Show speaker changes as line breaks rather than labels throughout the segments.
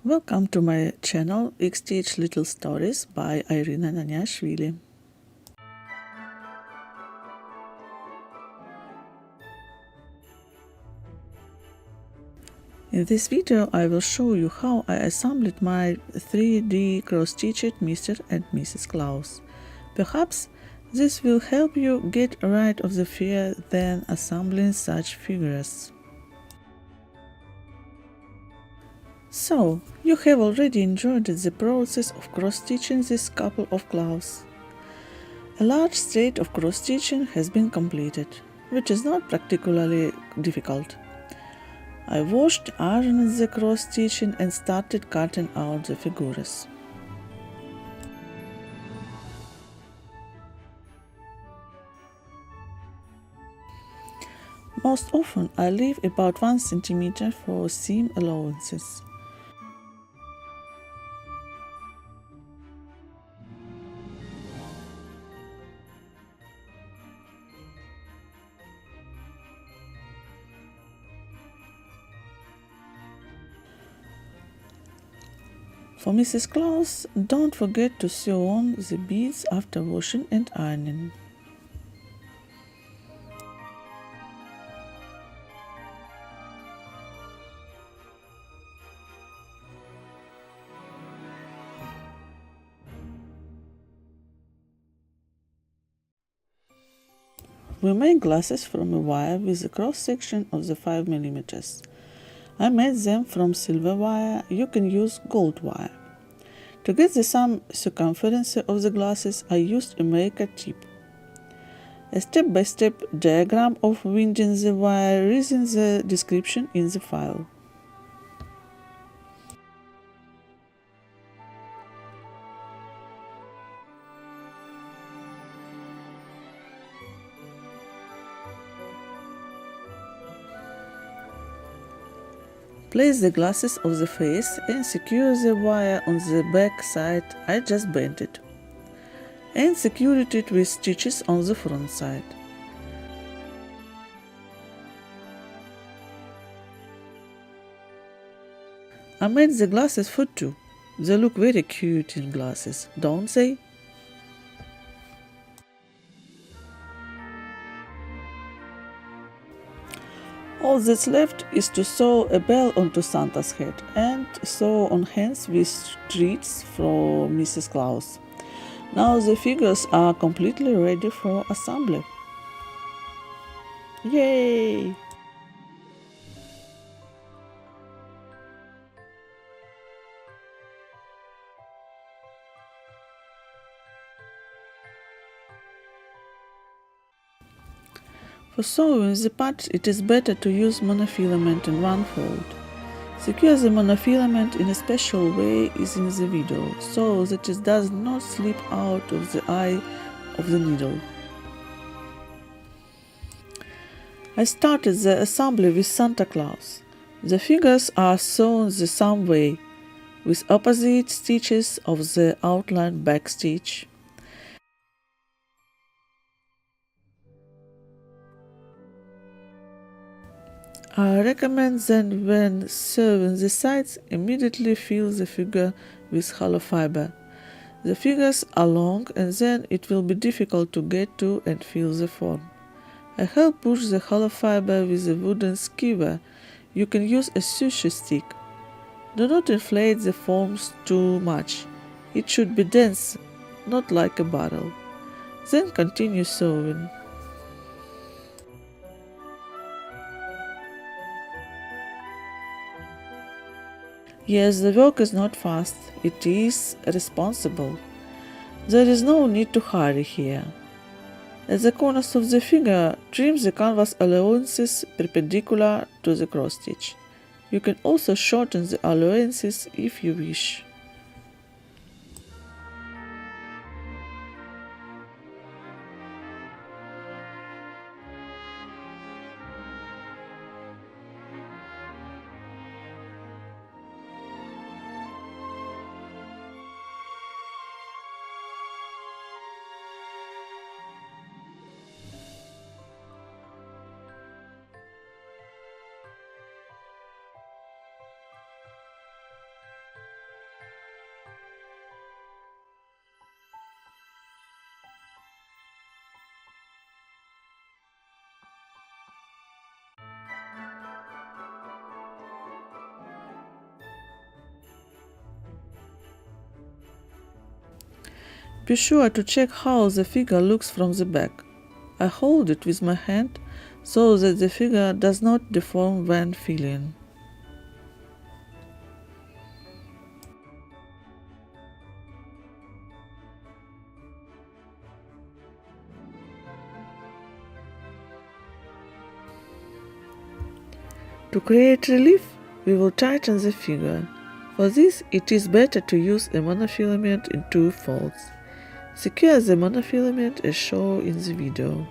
Welcome to my channel X-Stitch Little Stories by Irina Naniashvili. In this video I will show you how I assembled my 3D cross-stitched Mr. and Mrs. Claus. Perhaps this will help you get rid of the fear when assembling such figures. So, you have already enjoyed the process of cross-stitching this couple of Claus. A large state of cross-stitching has been completed, which is not particularly difficult. I washed, ironed the cross-stitching and started cutting out the figures. Most often I leave about 1 cm for seam allowances. For Mrs. Claus, don't forget to sew on the beads after washing and ironing. We made glasses from a wire with a cross section of the 5 mm. I made them from silver wire. You can use gold wire. To get the sum circumference of the glasses, I used a maker tip. A step-by-step diagram of winding the wire is in the description in the file. Place the glasses of the face and secure the wire on the back side. I just bent it. And secured it with stitches on the front side. I made the glasses for two. They look very cute in glasses, don't they? All that's left is to sew a bell onto Santa's head and sew on hands with treats for Mrs. Claus. Now the figures are completely ready for assembly. Yay! For sewing the parts, it is better to use monofilament in one fold. Secure the monofilament in a special way as in the video, so that it does not slip out of the eye of the needle. I started the assembly with Santa Claus. The figures are sewn the same way, with opposite stitches of the outline back stitch. I recommend that when sewing the sides, immediately fill the figure with hollow fiber. The figures are long and then it will be difficult to get to and fill the form. I help push the hollow fiber with a wooden skewer. You can use a sushi stick. Do not inflate the forms too much. It should be dense, not like a barrel. Then continue sewing. Yes, the work is not fast, it is responsible. There is no need to hurry here. At the corners of the figure, trim the canvas allowances perpendicular to the cross stitch. You can also shorten the allowances if you wish. Be sure to check how the figure looks from the back. I hold it with my hand so that the figure does not deform when filling. To create relief, we will tighten the figure. For this, it is better to use a monofilament in 2 folds. Secure the monofilament as shown in the video.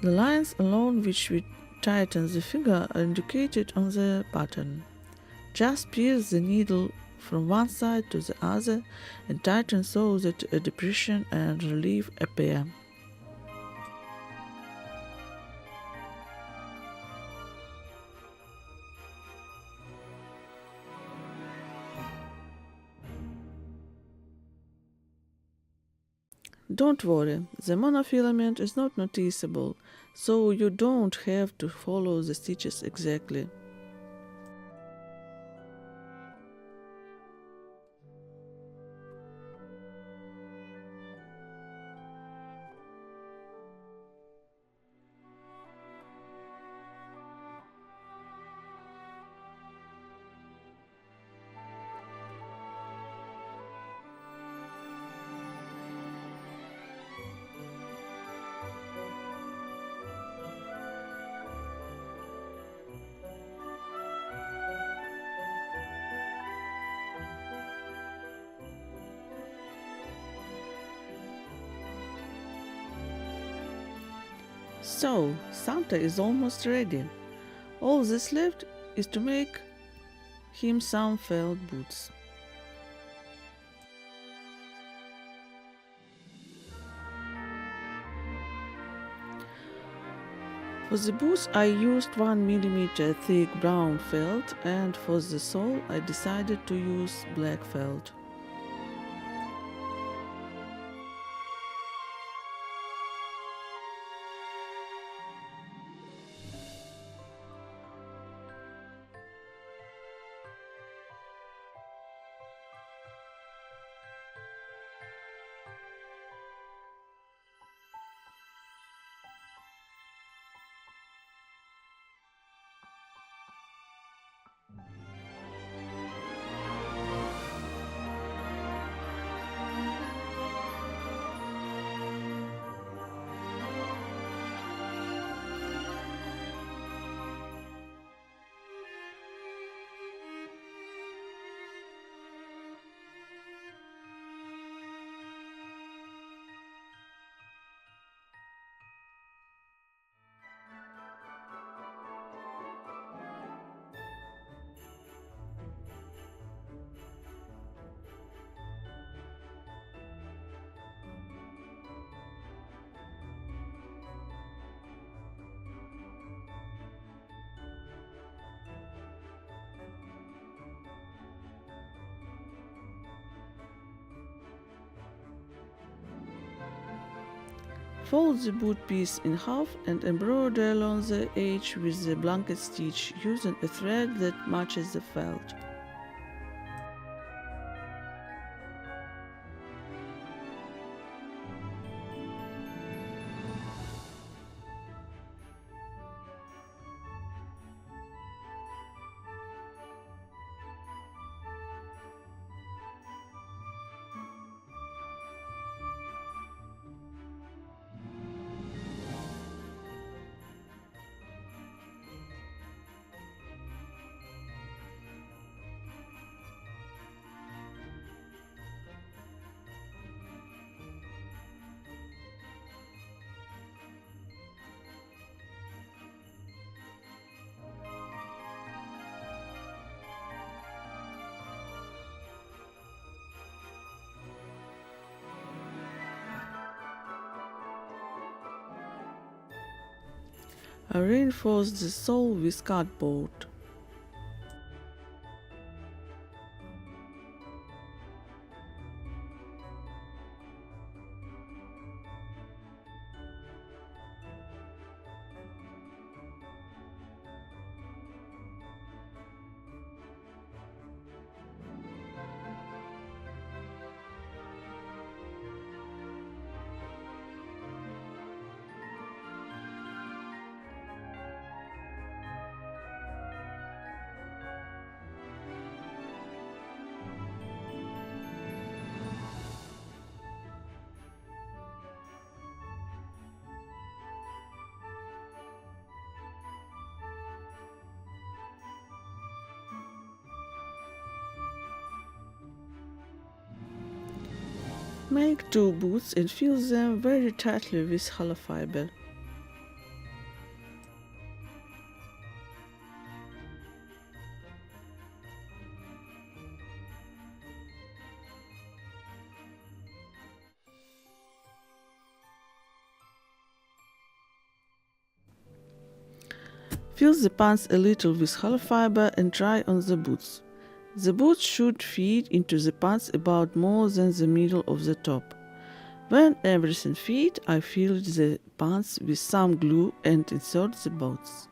The lines along which we tighten the figure are indicated on the pattern. Just pierce the needle from one side to the other and tighten so that a depression and relief appear. Don't worry, the monofilament is not noticeable, so you don't have to follow the stitches exactly. So, Santa is almost ready. All that's left is to make him some felt boots. For the boots I used 1 mm thick brown felt, and for the sole I decided to use black felt. Fold the boot piece in half and embroider along the edge with the blanket stitch using a thread that matches the felt. I reinforced the sole with cardboard. Make 2 boots and fill them very tightly with hollow fiber. Fill the pants a little with hollow fiber and try on the boots. The boots should fit into the pants about more than the middle of the top. When everything fits, I fill the pants with some glue and insert the boots.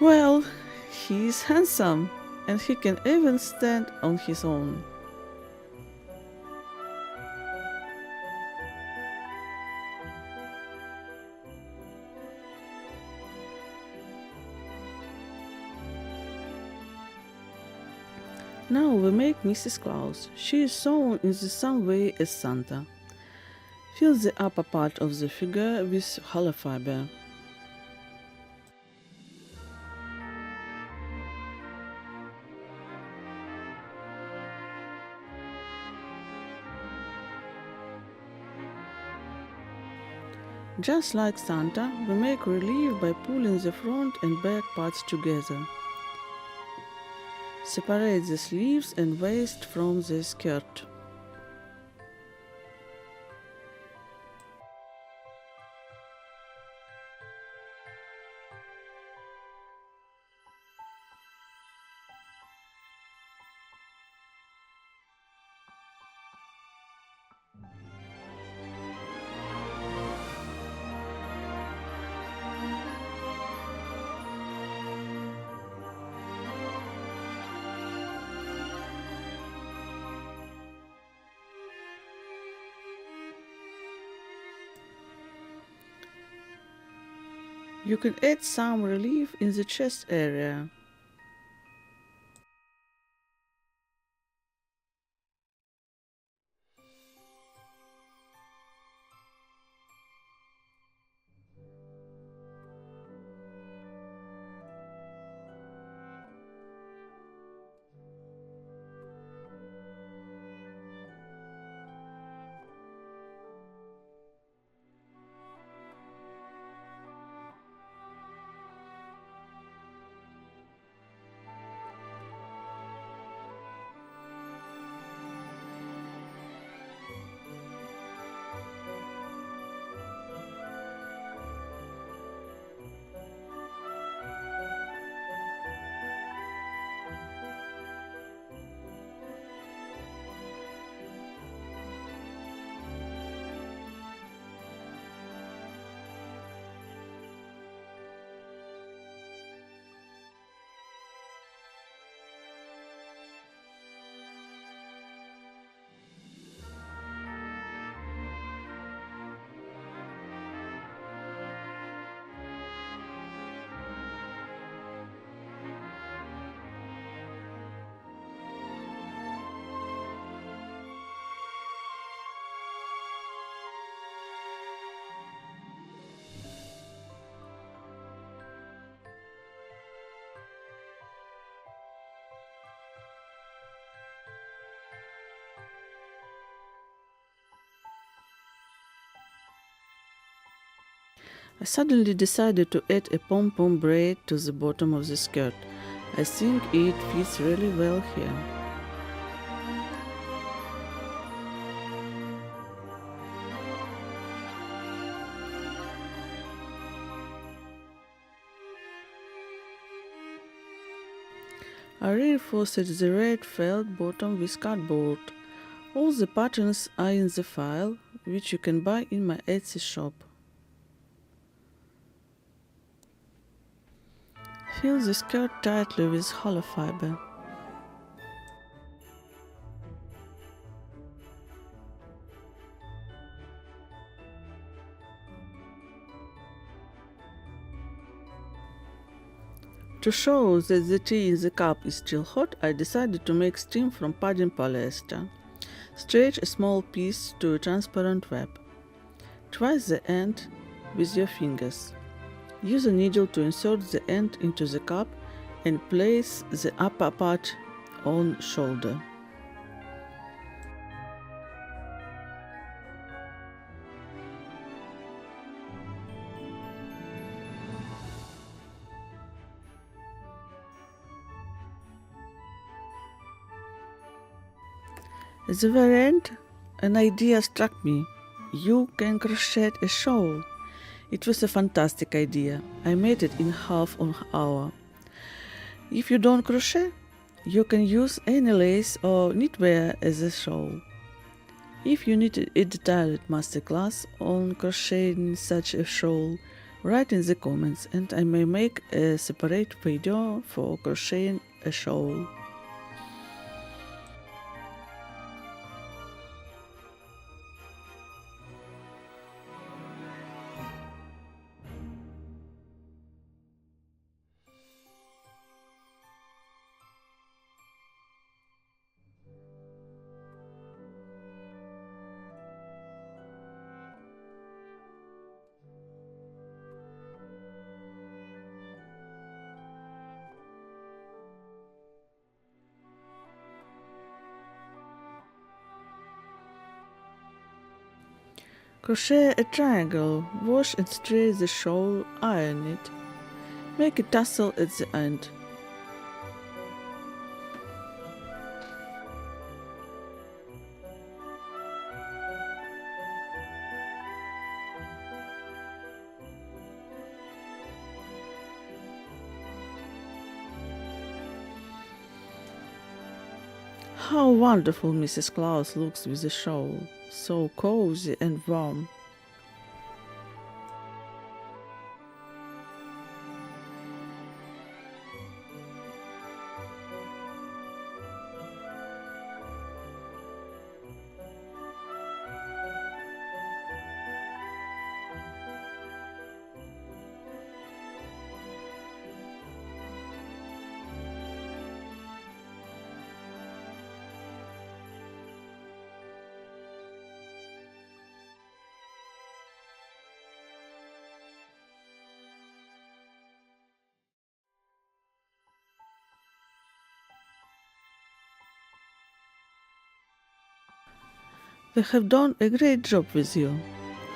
Well, he is handsome, and he can even stand on his own. Now we make Mrs. Claus. She is sewn in the same way as Santa. Fill the upper part of the figure with hollow fiber. Just like Santa, we make relief by pulling the front and back parts together. Separate the sleeves and waist from the skirt. You can add some relief in the chest area. I suddenly decided to add a pom-pom braid to the bottom of the skirt. I think it fits really well here. I reinforced the red felt bottom with cardboard. All the patterns are in the file, which you can buy in my Etsy shop. Fill the skirt tightly with hollow fiber. To show that the tea in the cup is still hot, I decided to make steam from padding polyester. Stretch a small piece to a transparent web. Twist the end with your fingers. Use a needle to insert the end into the cup and place the upper part on shoulder. At the very end, an idea struck me. You can crochet a shawl. It was a fantastic idea. I made it in half an hour. If you don't crochet, you can use any lace or knitwear as a shawl. If you need a detailed masterclass on crocheting such a shawl, write in the comments and I may make a separate video for crocheting a shawl. Crochet a triangle, wash and stretch the shawl, iron it. Make a tassel at the end. How wonderful Mrs. Claus looks with the shawl, so cozy and warm. They have done a great job with you.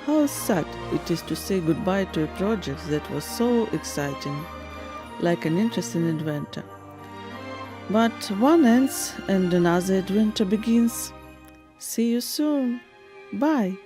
How sad it is to say goodbye to a project that was so exciting, like an interesting adventure. But one ends and another adventure begins. See you soon. Bye.